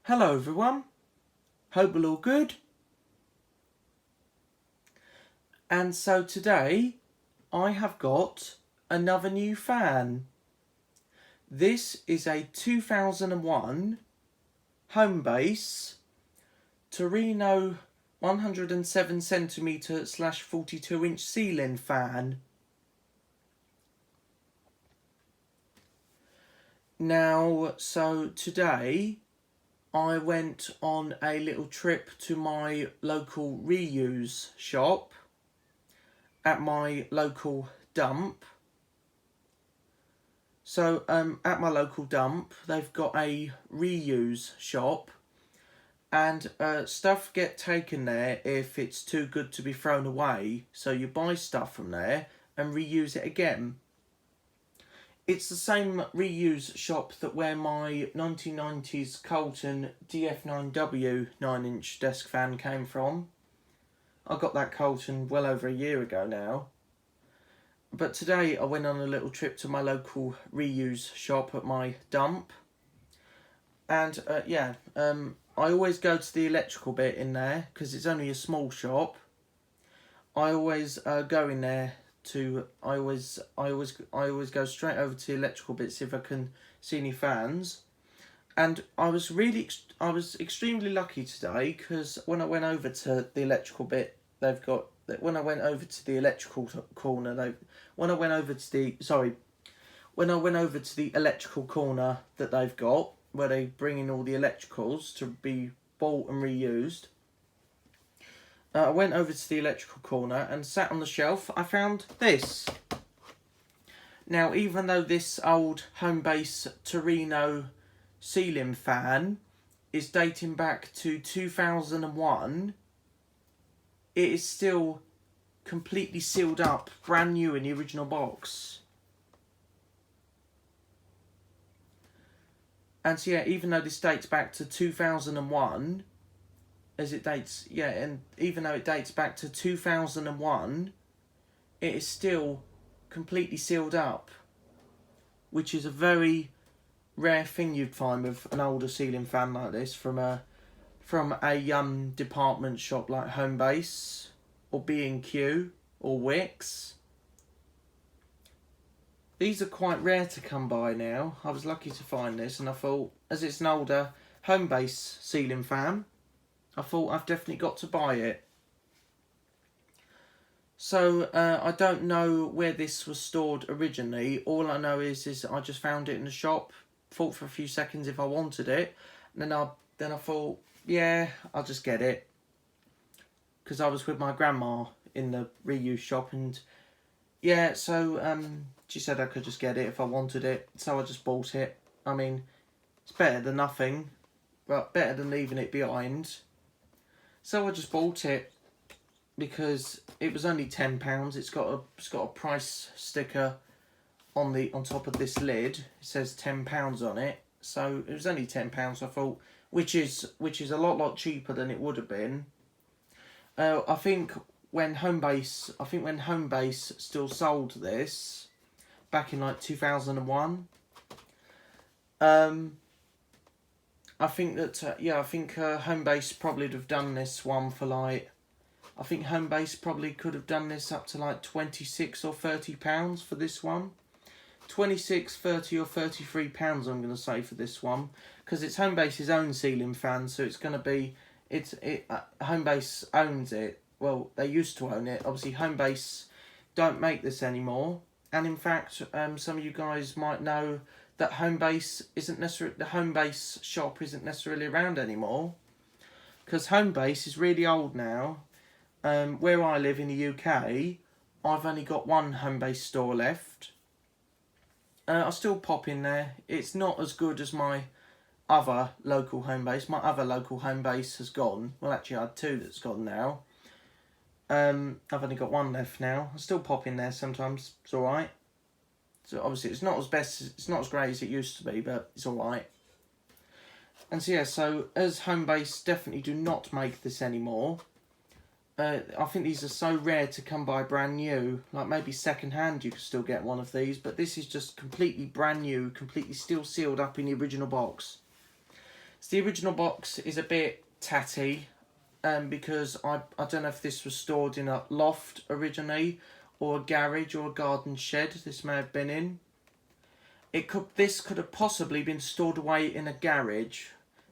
Hello everyone, hope we're all good. And so today I have got another new fan. This is a 2001 Homebase Torino 107cm / 42-inch ceiling fan. Now, so today I went on a little trip to my local reuse shop at my local dump. So at my local dump they've got a reuse shop, and stuff get taken there if it's too good to be thrown away, so you buy stuff from there and reuse it again. It's the same reuse shop that where my 1990s Colton DF9W 9-inch desk fan came from. I got that Colton well over a year ago now. But today I went on a little trip to my local reuse shop at my dump. And I always go to the electrical bit in there because it's only a small shop. I always go in there I always go straight over to the electrical bit, see if I can see any fans. And I was extremely lucky today, because when I went over to the electrical bit, when I went over to the electrical corner that they've got, where they bring in all the electricals to be bought and reused, I went over to the electrical corner and sat on the shelf. I found this. Now, even though this old Homebase Torino ceiling fan is dating back to 2001, it is still completely sealed up, brand new in the original box. And so yeah, even though this dates back to 2001, even though it dates back to 2001, it is still completely sealed up, which is a very rare thing you'd find with an older ceiling fan like this from a department shop like Homebase or B&Q or Wix. These are quite rare to come by now. I was lucky to find this, and I thought, as it's an older Homebase ceiling fan, I thought I've definitely got to buy it. So I don't know where this was stored originally. All I know is I just found it in the shop, thought for a few seconds if I wanted it, and then I thought, yeah, I'll just get it, because I was with my grandma in the reuse shop, and yeah, so she said I could just get it if I wanted it, so I just bought it. I mean, it's better than nothing, but better than leaving it behind. So I just bought it because it was only £10. It's got a price sticker on top of this lid. It says £10 on it. So it was only £10. I thought, which is a lot cheaper than it would have been. I think when Homebase still sold this back in like 2001. I think Homebase probably would have done this one for like, I think Homebase probably could have done this up to like £26 or £30 for this one. 26, 30 or £33 I'm going to say for this one, because it's Homebase's own ceiling fan, so it's going to be, Homebase owns it. Well, they used to own it. Obviously Homebase don't make this anymore, and in fact some of you guys might know that the Homebase shop isn't necessarily around anymore, because Homebase is really old now. Where I live in the UK, I've only got one Homebase store left. I still pop in there. It's not as good as my other local Homebase. My other local Homebase has gone. Well, actually I had two that's gone now. I've only got one left now. I still pop in there sometimes. It's alright. So obviously it's not as great as it used to be, but it's alright. And so yeah, so as Homebase definitely do not make this anymore, I think these are so rare to come by brand new. Like maybe second hand you could still get one of these, but this is just completely brand new, completely still sealed up in the original box. It's the original box is a bit tatty, because I don't know if this was stored in a loft originally, or a garage or a garden shed. This may have been in. This could have possibly been stored away in a garage,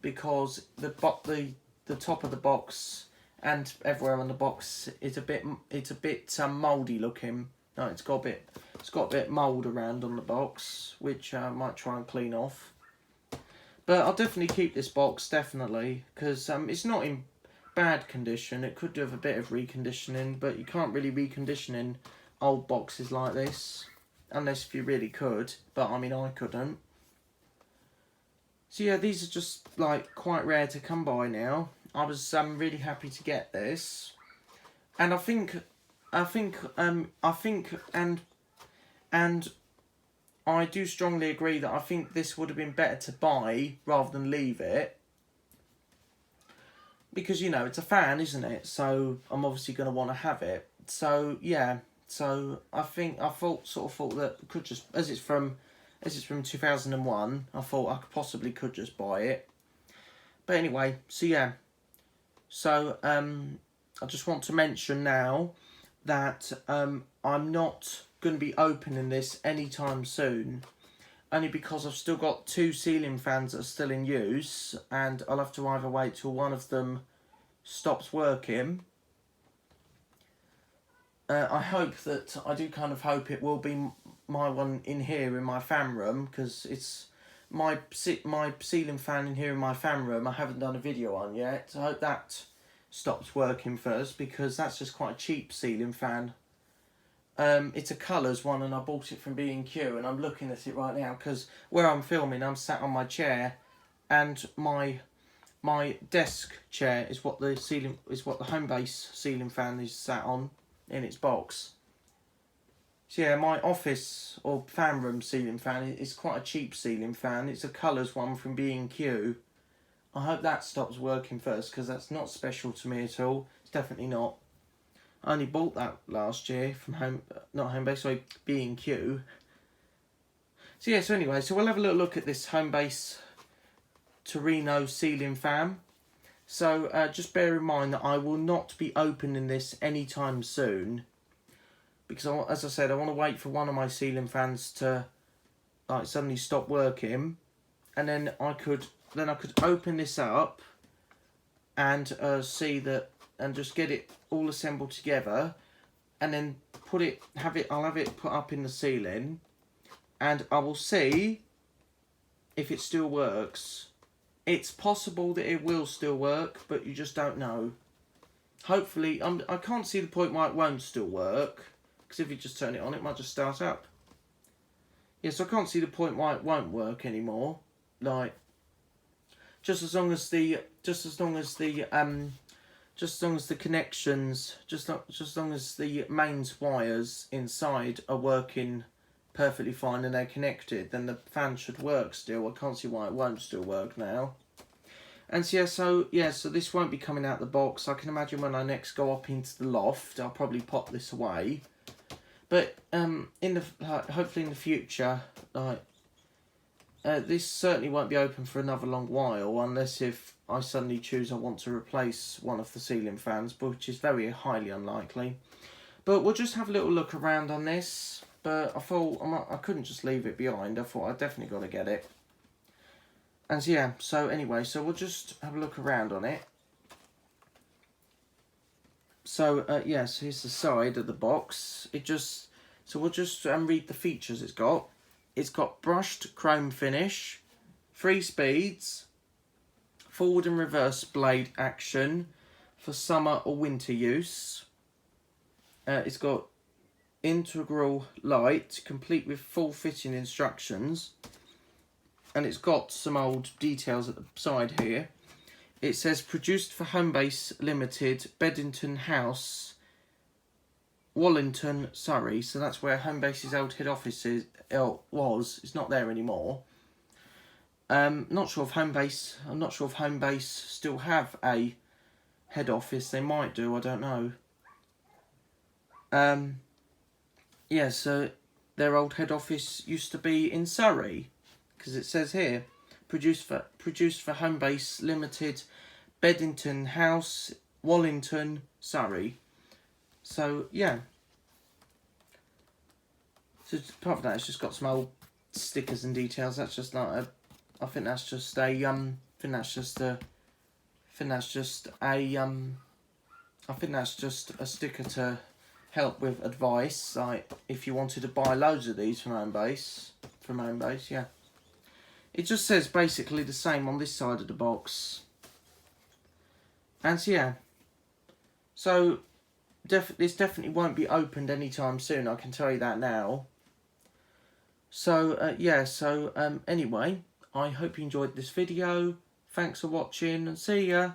because the top of the box and everywhere on the box is a bit mouldy looking. No, it's got a bit mould around on the box, which I might try and clean off. But I'll definitely keep this box, definitely, because it's not in bad condition. It could do with a bit of reconditioning, but you can't really recondition in old boxes like this, unless if you really could. But I mean, I couldn't. So yeah, these are just like quite rare to come by now. I was really happy to get this, and I think and I do strongly agree that I think this would have been better to buy rather than leave it, because you know it's a fan, isn't it? So I'm obviously going to want to have it. So yeah, so I thought that could just, as it's from 2001, I thought I possibly could just buy it. But anyway, so yeah, so I just want to mention now that I'm not going to be opening this anytime soon, only because I've still got 2 ceiling fans that are still in use, and I'll have to either wait till one of them stops working. I do kind of hope it will be my one in here in my fan room, because it's my ceiling fan in here in my fan room I haven't done a video on yet. I hope that stops working first, because that's just quite a cheap ceiling fan. It's a colours one, and I bought it from B&Q, and I'm looking at it right now because where I'm filming, I'm sat on my chair, and my desk chair is what the Homebase ceiling fan is sat on in its box. So yeah, my office or fan room ceiling fan is quite a cheap ceiling fan. It's a colours one from B&Q. I hope that stops working first, because that's not special to me at all. It's definitely not. I only bought that last year from B&Q. So yeah, so anyway, so we'll have a little look at this Homebase Torino ceiling fan. So just bear in mind that I will not be opening this anytime soon, because as I said, I want to wait for one of my ceiling fans to like suddenly stop working, and then I could open this up and see that, and just get it all assembled together, and then I'll have it put up in the ceiling, and I will see if it still works. It's possible that it will still work, but you just don't know. Hopefully, I can't see the point why it won't still work, because if you just turn it on, it might just start up. Yes, I can't see the point why it won't work anymore. Like, just as long as the connections, just as long as the mains wires inside are working perfectly fine and they're connected, then the fan should work still. I can't see why it won't still work now. And so this won't be coming out the box. I can imagine when I next go up into the loft, I'll probably pop this away. But hopefully in the future, this certainly won't be open for another long while, unless if I suddenly choose I want to replace one of the ceiling fans, which is very highly unlikely. But we'll just have a little look around on this. But I thought I couldn't just leave it behind. I thought I definitely got to get it. And so, yeah, so anyway, so we'll just have a look around on it. So yes, here's the side of the box. So we'll just read the features it's got. It's got brushed chrome finish, 3 speeds, forward and reverse blade action for summer or winter use. It's got integral light, complete with full fitting instructions. And it's got some old details at the side here. It says produced for Homebase Limited, Beddington House, Wallington, Surrey. So that's where Homebase's old head office was. It's not there anymore. Not sure if Homebase still have a head office. They might do. I don't know. So their old head office used to be in Surrey, because it says here produced for Homebase Limited, Beddington House, Wallington, Surrey. So yeah. So apart from that, it's just got some old stickers and details. That's just like a, I think that's just a I think that's just a sticker to help with advice, like if you wanted to buy loads of these from Homebase, yeah. It just says basically the same on this side of the box. And so, yeah. So this definitely won't be opened anytime soon, I can tell you that now. So yeah, so anyway, I hope you enjoyed this video. Thanks for watching and see ya.